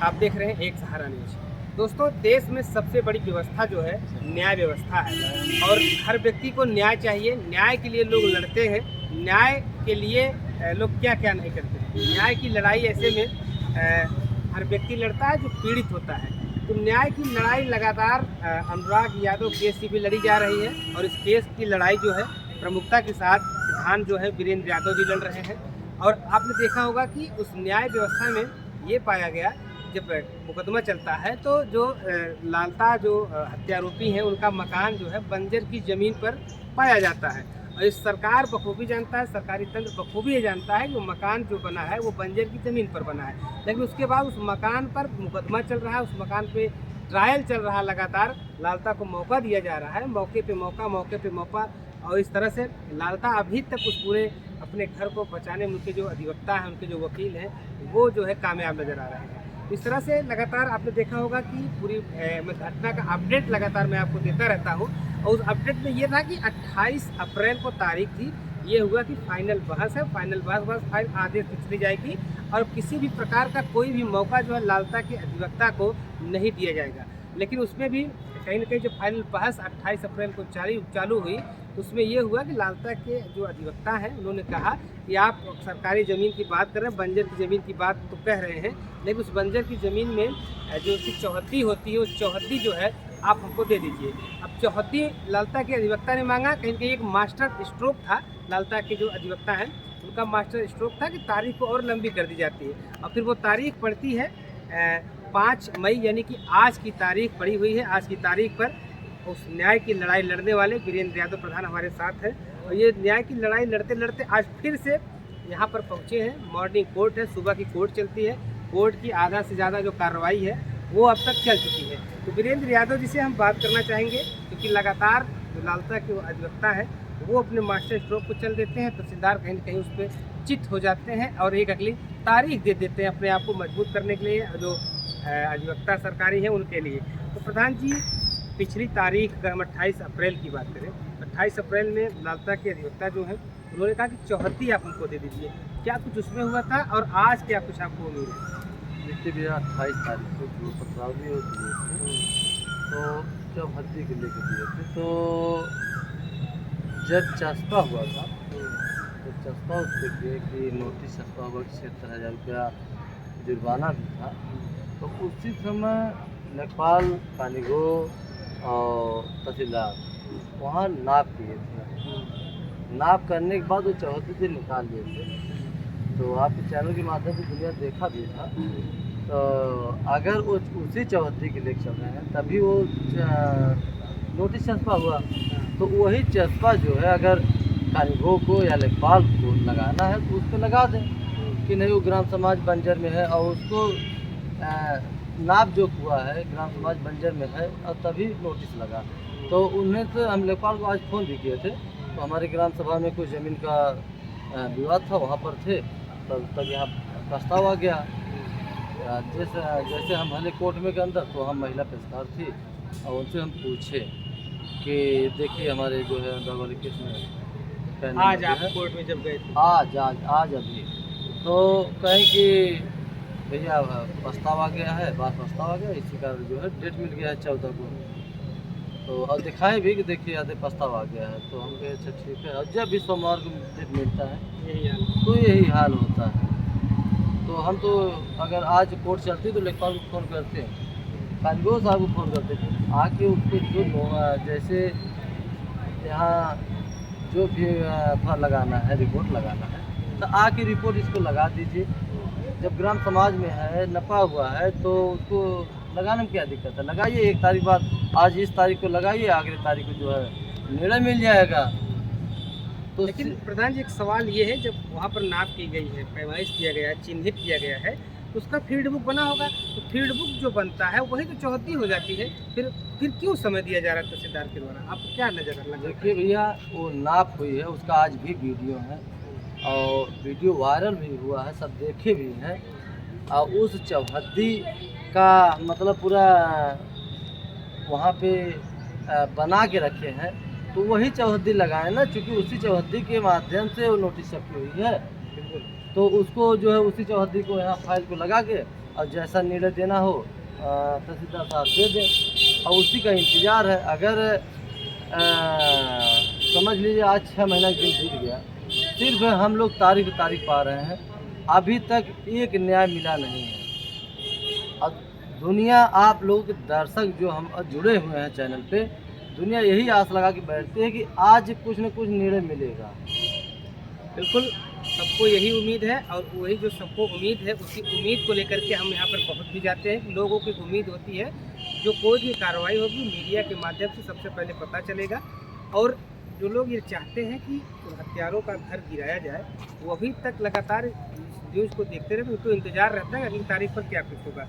आप देख रहे हैं एक सहारा न्यूज। दोस्तों, देश में सबसे बड़ी व्यवस्था जो है न्याय व्यवस्था है और हर व्यक्ति को न्याय चाहिए। न्याय के लिए लोग लड़ते हैं। न्याय के लिए लोग क्या क्या नहीं करते हैं। न्याय की लड़ाई ऐसे में हर व्यक्ति लड़ता है जो पीड़ित होता है। तो न्याय की लड़ाई लगातार अनुराग यादव केस की भी लड़ी जा रही है और इस केस की लड़ाई जो है प्रमुखता के साथ प्रधान जो है वीरेंद्र यादव जी लड़ रहे हैं। और आपने देखा होगा कि उस न्याय व्यवस्था में ये पाया गया, जब मुकदमा चलता है तो जो लालता जो हत्यारोपी हैं उनका मकान जो है बंजर की ज़मीन पर पाया जाता है। और इस सरकार बखूबी जानता है, सरकारी तंत्र बखूबी ये जानता है कि वो मकान जो बना है वो बंजर की ज़मीन पर बना है। लेकिन उसके बाद उस मकान पर मुकदमा चल रहा है, उस मकान पे ट्रायल चल रहा है। लगातार लालता को मौका दिया जा रहा है, मौके पे मौका। और इस तरह से लालता अभी तक उस पूरे अपने घर को बचाने में उनके जो अधिवक्ता हैं, उनके जो वकील हैं, वो जो है कामयाब नज़र आ रहे हैं। इस तरह से लगातार आपने देखा होगा कि पूरी घटना का अपडेट लगातार मैं आपको देता रहता हूँ। और उस अपडेट में ये था कि 28 अप्रैल को तारीख थी। ये हुआ कि फाइनल बहस है, फाइनल बहस फाइल आदेश में चली जाएगी और किसी भी प्रकार का कोई भी मौका जो है लालता के अधिवक्ता को नहीं दिया जाएगा। लेकिन उसमें भी कहीं ना कहीं जो फाइनल बहस 28 अप्रैल को चालू हुई, उसमें ये हुआ कि लालता के जो अधिवक्ता हैं उन्होंने कहा कि आप सरकारी ज़मीन की बात कर रहे हैं, बंजर की ज़मीन की बात तो कह रहे हैं, लेकिन उस बंजर की ज़मीन में जो उसकी चौहद्दी होती है, उस चौहद्दी जो है आप हमको दे दीजिए। अब चौहद्दी लालता के अधिवक्ता ने मांगा। कहीं कहीं एक मास्टर स्ट्रोक था लालता के जो अधिवक्ता हैं, उनका मास्टर स्ट्रोक था कि तारीख को और लंबी कर दी जाती है। और फिर वो तारीख पड़ती है 5 मई, यानी कि आज की तारीख पड़ी हुई है। आज की तारीख पर उस न्याय की लड़ाई लड़ने वाले वीरेंद्र यादव प्रधान हमारे साथ हैं और ये न्याय की लड़ाई लड़ते लड़ते आज फिर से यहाँ पर पहुँचे हैं। मॉर्निंग कोर्ट है, सुबह की कोर्ट चलती है। कोर्ट की आधा से ज़्यादा जो कार्रवाई है वो अब तक चल चुकी है। तो वीरेंद्र यादव जी से हम बात करना चाहेंगे, क्योंकि लगातार जो लालता के अधिवक्ता है वो अपने मास्टर स्ट्रोक को चल देते हैं। तहसीलदार कहीं ना कहीं उस पर चित हो जाते हैं और एक अगली तारीख दे देते हैं अपने आप को मजबूत करने के लिए, जो अधिवक्ता सरकारी हैं उनके लिए। तो प्रधान जी, पिछली तारीख अगर हम 28 अप्रैल की बात करें, 28 अप्रैल में लालता के अधिवक्ता जो हैं उन्होंने कहा कि चौहद्दी आप हमको दे दीजिए। क्या कुछ उसमें हुआ था और आज क्या कुछ आपको उम्मीद है? देखिए भैया, 28 तारीख को जो पत्रावली हो दिए थे तो चौहद्दी के लेके दिए थे। तो जब चस्पा हुआ था तो चस्पा उस पर किए कि नोटिस चस्पा हुआ कि 76,000 रुपया जुर्माना भी था। तो उसी समय लेखपाल, कानीगो और तहसीलदार वहाँ नाप किए थे। नाप करने के बाद वो चौहद्दी से निकाल लिए थे। तो आपके चैनल के माध्यम से दुनिया देखा भी था। तो अगर वो उसी चौहद्दी के लेके चल रहे हैं तभी वो नोटिस चस्पा हुआ, तो वही चस्पा जो है अगर कानीगो को या लेखपाल को लगाना है तो उस पर लगा दें कि नहीं वो ग्राम समाज बंजर में है और उसको नाप जो हुआ है ग्राम समाज बंजर में है और तभी नोटिस लगा। तो उन्हें तो हम लेखपाल को आज फ़ोन भी किए थे। तो हमारे ग्राम सभा में कुछ ज़मीन का विवाद था, वहाँ पर थे, तब यहाँ प्रस्ताव आ गया। जैसे हम भले कोर्ट में के अंदर, तो हम महिला पेशकार थी और उनसे हम पूछे कि देखिए हमारे जो है वाले केस में आज आप कोर्ट में जब गए थे? आज अभी तो कहें कि भैया प्रस्ताव आ गया है, बात प्रस्ताव आ गया, इसी का जो है डेट मिल गया है 14 को। तो और दिखाए भी कि देखिए आधे प्रस्ताव आ गया है। तो हम कहे अच्छा ठीक है। और जब भी सोमवार को डेट मिलता है यही हाल होता है। तो हम तो अगर आज कोर्ट चलती तो लेखपाल को फ़ोन करते हैं, कानगो साहब को फ़ोन करते थे आके उसको जो जैसे यहाँ जो भी फर लगाना है, रिपोर्ट लगाना है, तो आके रिपोर्ट इसको लगा दीजिए। जब ग्राम समाज में है, नपा हुआ है, तो उसको लगाने में क्या दिक्कत है? लगाइए, 1 तारीख बाद, आज इस तारीख को लगाइए, अगली तारीख को जो है निर्णय मिल जाएगा। तो लेकिन प्रधान जी, एक सवाल ये है, जब वहाँ पर नाप की गई है, पैमाइश किया गया है, चिन्हित किया गया है, तो उसका फील्ड बुक बना होगा। तो फील्ड बुक जो बनता है वही तो चौहद्दी हो जाती है। फिर क्यों समय दिया जा रहा है तहसीलदार के द्वारा? आपको क्या नजर आ रहा है? देखिए भैया, वो नाप हुई है, उसका आज भी वीडियो है और वीडियो वायरल भी हुआ है, सब देखे भी हैं। और उस चौहद्दी का मतलब पूरा वहाँ पे बना के रखे हैं, तो वही चौहद्दी लगाए ना, क्योंकि उसी चौहद्दी के माध्यम से वो नोटिस छपी हुई है। तो उसको जो है उसी चौहद्दी को यहाँ फाइल को लगा के और जैसा निर्णय देना हो तहसीलदार साहब दे दें, और उसी का इंतज़ार है। अगर समझ लीजिए आज 6 महीना के दिन बीत गया, सिर्फ हम लोग तारीख पा रहे हैं, अभी तक एक न्याय मिला नहीं है। अब दुनिया, आप लोग दर्शक जो हम जुड़े हुए हैं चैनल पे, दुनिया यही आस लगा के बैठती है कि आज कुछ न कुछ निर्णय मिलेगा। बिल्कुल, सबको यही उम्मीद है, और वही जो सबको उम्मीद है उसी उम्मीद को लेकर के हम यहाँ पर पहुँच भी जाते हैं। लोगों की उम्मीद होती है जो कोई भी कार्रवाई होगी मीडिया के माध्यम से सबसे पहले पता चलेगा, और जो लोग ये चाहते हैं कि हत्यारों का घर गिराया जाए, वो अभी तक लगातार न्यूज़ को देखते रहे, उनको इंतजार रहता है अगली तारीख पर क्या कुछ होगा।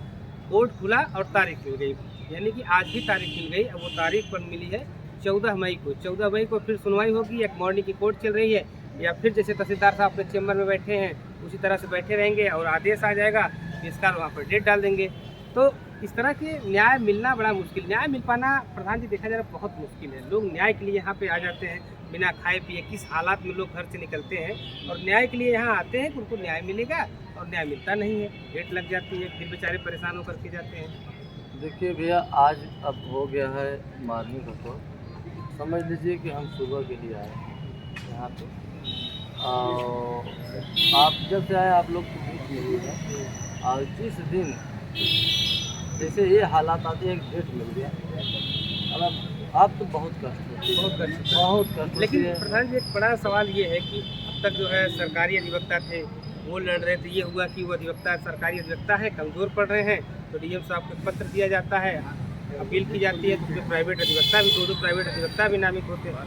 कोर्ट खुला और तारीख मिल गई, यानी कि आज ही तारीख मिल गई। अब वो तारीख पर मिली है 14 मई को। 14 मई को फिर सुनवाई होगी, एक मॉर्निंग की कोर्ट चल रही है, या फिर जैसे तहसीलदार साहब अपने चैम्बर में बैठे हैं उसी तरह से बैठे रहेंगे और आदेश आ जाएगा, इसका वहाँ पर डेट डाल देंगे। तो इस तरह के न्याय मिलना बड़ा मुश्किल, न्याय मिल पाना प्रधान जी देखा जा रहा बहुत मुश्किल है। लोग न्याय के लिए यहाँ पे आ जाते हैं बिना खाए पिए, किस हालात में लोग घर से निकलते हैं और न्याय के लिए यहाँ आते हैं कि उनको न्याय मिलेगा, और न्याय मिलता नहीं है, डेट लग जाती है, फिर बेचारे परेशान होकर के जाते हैं। देखिए भैया, आज अब हो गया है मॉर्निंग का, तो समझ लीजिए कि हम सुबह के लिए आए यहाँ पे, और आप जब से आए आप लोग को बीच मिली है, और जिस दिन जैसे ये हालात आते हैं, एक डेट मिल गया, अब तो बहुत कष्ट होती है, बहुत कष्ट। लेकिन प्रधान जी एक बड़ा सवाल ये है कि अब तक जो है सरकारी अधिवक्ता थे वो लड़ रहे थे, ये हुआ कि वो अधिवक्ता सरकारी अधिवक्ता है कमज़ोर पड़ रहे हैं, तो डीएम साहब को पत्र दिया जाता है, अपील की जाती है, तो उसमें प्राइवेट अधिवक्ता भी, 2 प्राइवेट अधिवक्ता भी नामित होते हैं।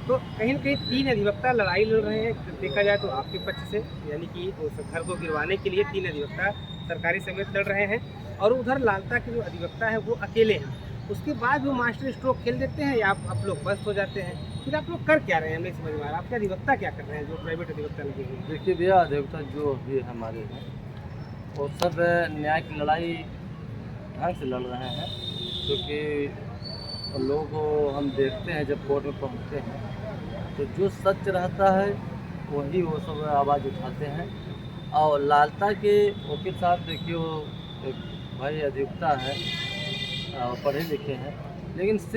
तो कहीं न कहीं 3 अधिवक्ता लड़ाई लड़ रहे हैं, देखा जाए तो आपके पक्ष से, यानी कि उस घर को गिरवाने के लिए 3 अधिवक्ता सरकारी समेत लड़ रहे हैं, और उधर लालता के जो अधिवक्ता है वो अकेले हैं। उसके बाद वो मास्टर स्ट्रोक खेल देते हैं, या आप लोग बस हो जाते हैं, फिर आप लोग कर क्या रहे हैं हमें समझ में आ रहा है। आपके अधिवक्ता क्या कर रहे हैं जो प्राइवेट अधिवक्ता लगे हुए हैं? देखिए भैया, अधिवक्ता जो भी हमारे हैं वो सब न्याय की लड़ाई ढंग से लड़ रहे हैं, क्योंकि लोग हम देखते हैं जब कोर्ट में पहुंचते हैं तो जो सच रहता है वही वो सब आवाज़ उठाते हैं। और लालता के वकील साहब देखिए, वो एक भाई अधिवक्ता है, पढ़े लिखे हैं, लेकिन सिर्फ